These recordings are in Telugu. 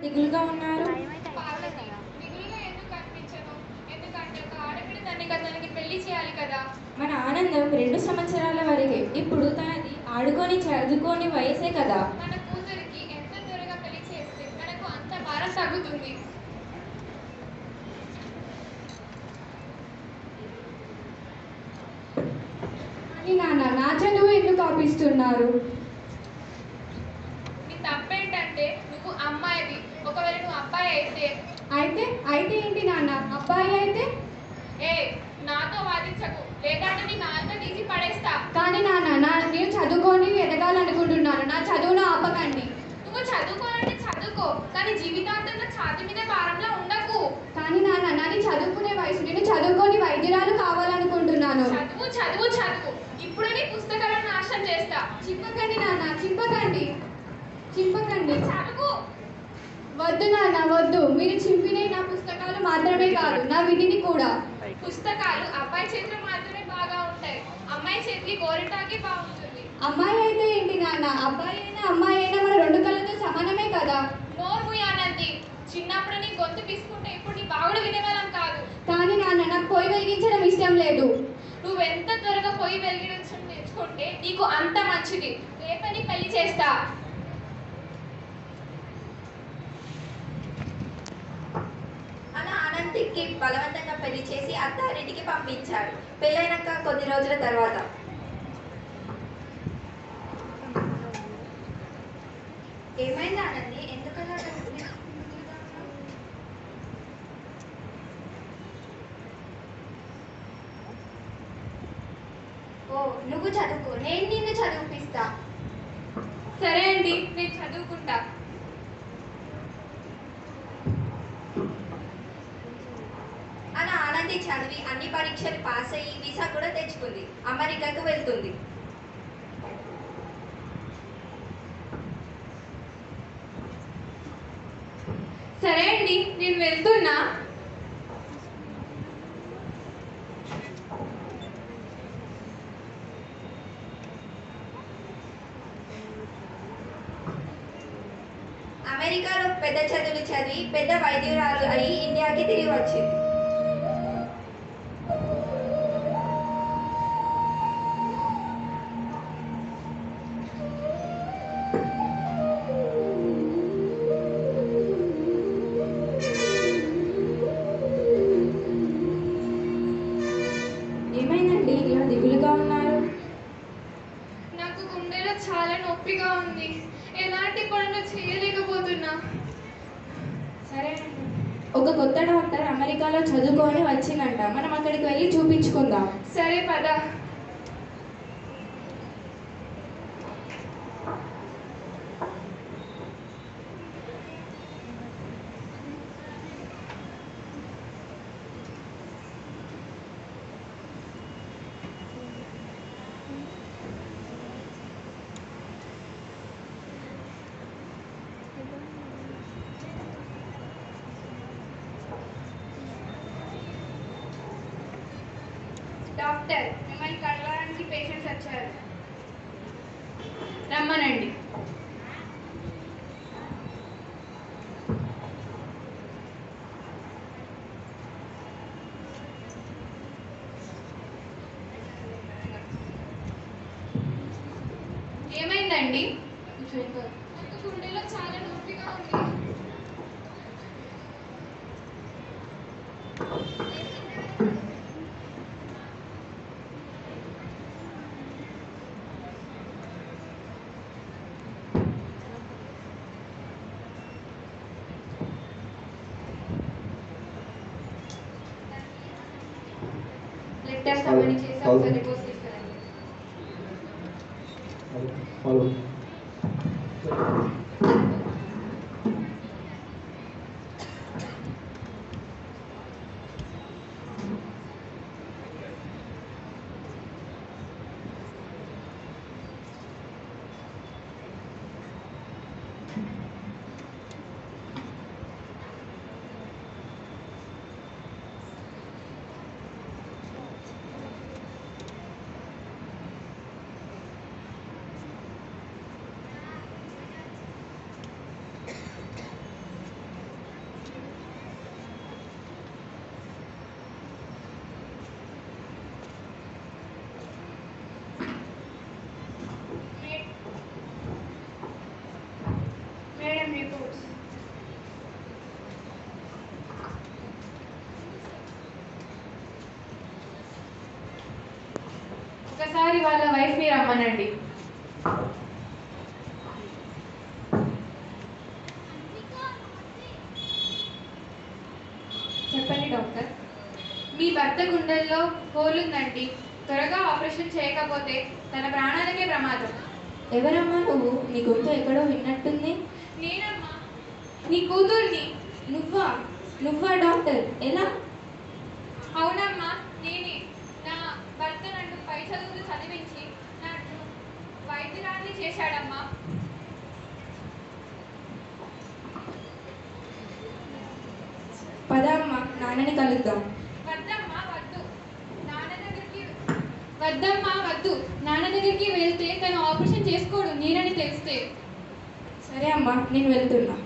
దిగులుగా ఉన్నారు? పార్వతి, దిగులుగా ఎందుకు కనిపించను? ఎందుకంటే ఒక ఆడపిల్ల తనకి పెళ్లి చేయాలి కదా. మన ఆనందం 2 సంవత్సరాల వరకే. ఇప్పుడు తనది ఆడుకొని చదువుకొని వయసే కదా. మన కూతురికి ఎంత త్వరగా పెళ్లి చేస్తే మనకు అంత భారం తగ్గుతుంది. అని నాన్న నా చదువు ఎందుకు ఆపిస్తున్నారు? నీ తప్పేంటంటే నువ్వు అమ్మాయివి. ఒకవేళ నువ్వు అబ్బాయి అయితే అయితే ఏంటి నాన్న? అబ్బాయి అయితే? ఏ నాతో వాదించకు, లేదంటే నీ నాన్న తీసి పడేస్తా. కానీ నాన్న నేను చదువుకొని ఎదగాలనుకుంటున్నాను. నా చదువును ఆపకండి. నువ్వు చదువుకోవాలంటే చదువుకో, కానీ జీవితాంతం నా ఛాతి మీద భారంలో ఉండకు. కానీ నాన్న నాది చదువుకునే వయసు. నేను చదువుకొని వైద్యురాలు కావాలనుకుంటున్నాను. చదువు చదువు చదువు. ఇప్పుడు నీ పుస్తకాలను నాశనం చేస్తా. చింపకండి నాన్న, చింపకండి. చదువు. వద్దు నాన్న వద్దు. మీరు చింపినే నా పుస్తకాలు మాత్రమే కాదు, నా విధిని కూడా. పుస్తకాలు అబ్బాయి చేతిలో మాత్రమే బాగా ఉంటాయి, అమ్మాయి చేతికి గోరింటాకి బాగుంటుంది. అమ్మాయి అయితే ఏంటి నాన్న? అబ్బాయి అయినా అమ్మాయి అయినా మన 2 కళ్ళతో సమానమే కదా. నోరు మూయానంది. చిన్నప్పుడు నీ గొంతు తీసుకుంటే ఇప్పుడు నీ బాగుడు వినేవాళ్ళం కాదు. కానీ నాన్న నాకు పొయ్యి వెలిగించడం ఇష్టం లేదు. నువ్వెంత త్వరగా పొయ్యి వెలిగించడం నేర్చుకుంటే నీకు అంత మంచిది. రేపే నీ పెళ్లి చేస్తా. అలా ఆనందికి బలవంతంగా పెళ్లి చేసి అత్తారింటికి పంపించాడు. పెళ్ళైనాక కొద్ది రోజుల తర్వాత ఏమైంది ఆనంది? ఎందుకలా ఓ నువ్వు చదువుకో, నేను నిన్ను చదివిపిస్తా. సరే అండి, నేను చదువుకుంటా. అలా ఆనంది చదివి అన్ని పరీక్షలు పాస్ అయ్యి వీసా కూడా తెచ్చుకుంది. అమెరికాకు వెళ్తుంది. సరే అండి, నేను వెళ్తున్నా. అమెరికాలో పెద్ద చదువులు చదివి పెద్ద వైద్యురాలు అయి ఇండియాకి తిరిగి వచ్చింది. ఏమైందండి ఇలా దిగులుగా ఉన్నారు? నాకు గుండెలో చాలా నొప్పిగా ఉంది. ఎలాంటి పనులు చేయలేకపోతున్నా. సరేనండి, ఒక కొత్త డాక్టర్ అమెరికాలో చదువుకొని వచ్చిందంట. మనం అక్కడికి వెళ్ళి చూపించుకుందాం. సరే పద. డాక్టర్, మిమ్మల్ని కలవడానికి పేషెంట్స్ వచ్చారు. రమ్మనండి. ఏమైందండి? నాకు గుండెలో చాలా నొప్పిగా ఉంది. బ్లడ్ టెస్ట్ అవన్నీ చేసి ఒకసారి రిపోర్ట్స్ తీసుకురండి. గారి వాళ్ళ వైఫ్ని రమ్మనండి. చెప్పండి డాక్టర్. మీ భర్త గుండెల్లో హోల్ ఉందండి. త్వరగా ఆపరేషన్ చేయకపోతే తన ప్రాణాలకే ప్రమాదం. ఎవరమ్మా నువ్వు? నీ గొంతు ఎక్కడో విన్నట్టుంది. నేనమ్మా, నీ కూతుర్ని. నువ్వా డాక్టర్? ఎలా? అవునమ్మా, నేనే. నా భర్త నన్ను పై చదువులు చదివించి నన్ను వైద్యురాలిని చేశాడమ్మా. పద అమ్మా, నాన్నని కలుద్దాం. వద్దమ్మా వద్దు, నాన్న దగ్గరికి వెళ్తే తను ఆపరేషన్ చేసుకోడు నేనని తెలిస్తే. సరే అమ్మా, నేను వెళ్తున్నా.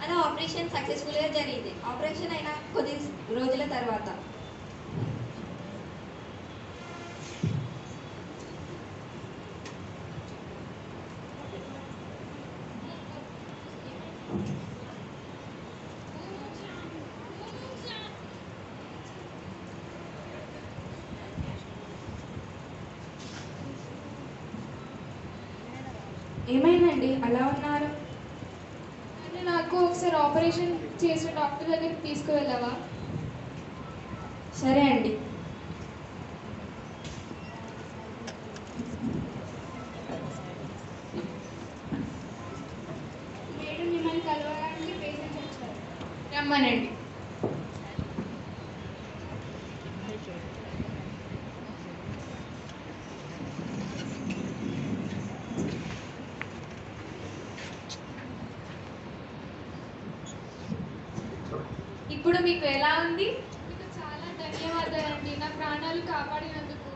అలా ఆపరేషన్ సక్సెస్ఫుల్గా జరిగింది. ఆపరేషన్ అయిన కొద్ది రోజుల తర్వాత ఏమైందండి అలా ఉన్నారు? నాకు ఒకసారి ఆపరేషన్ చేసిన డాక్టర్ దగ్గరికి తీసుకువెళ్ళావా? సరే అండి. మేడం మిమ్మల్ని కలవడానికి పేషెంట్స్ వచ్చారు. రమ్మనండి. ఇప్పుడు మీకు ఎలా ఉంది? మీకు చాలా ధన్యవాదాలండి, నా ప్రాణాలు కాపాడినందుకు.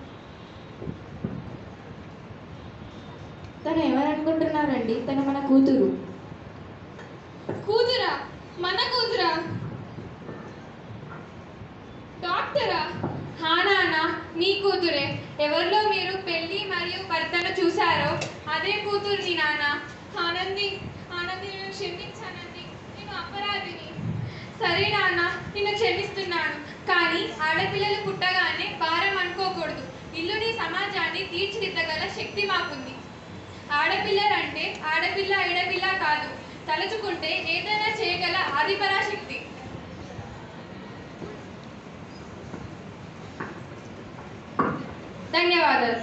తను ఏమనుకుంటున్నారండి? తను మన కూతురు. కూతురా? మన కూతురా? డాక్టరా? హా నాన్న, మీ కూతురే. ఎవరిలో మీరు పెళ్లి మరియు భర్తను చూశారో అదే కూతుర్ని నాన్న. ఆనంది, నేను క్షమించానండి. నేను అపరాధిని. సరే నాన్న, నిన్ను క్షమిస్తున్నాను. కానీ ఆడపిల్లలు పుట్టగానే భారం అనుకోకూడదు. ఇల్లుని సమాజాన్ని తీర్చిదిద్దగల శక్తి మాకుంది. ఆడపిల్లలంటే ఆడపిల్ల ఎడపిల్ల కాదు, తలుచుకుంటే ఏదైనా చేయగల ఆదిపరాశక్తి. ధన్యవాదాలు.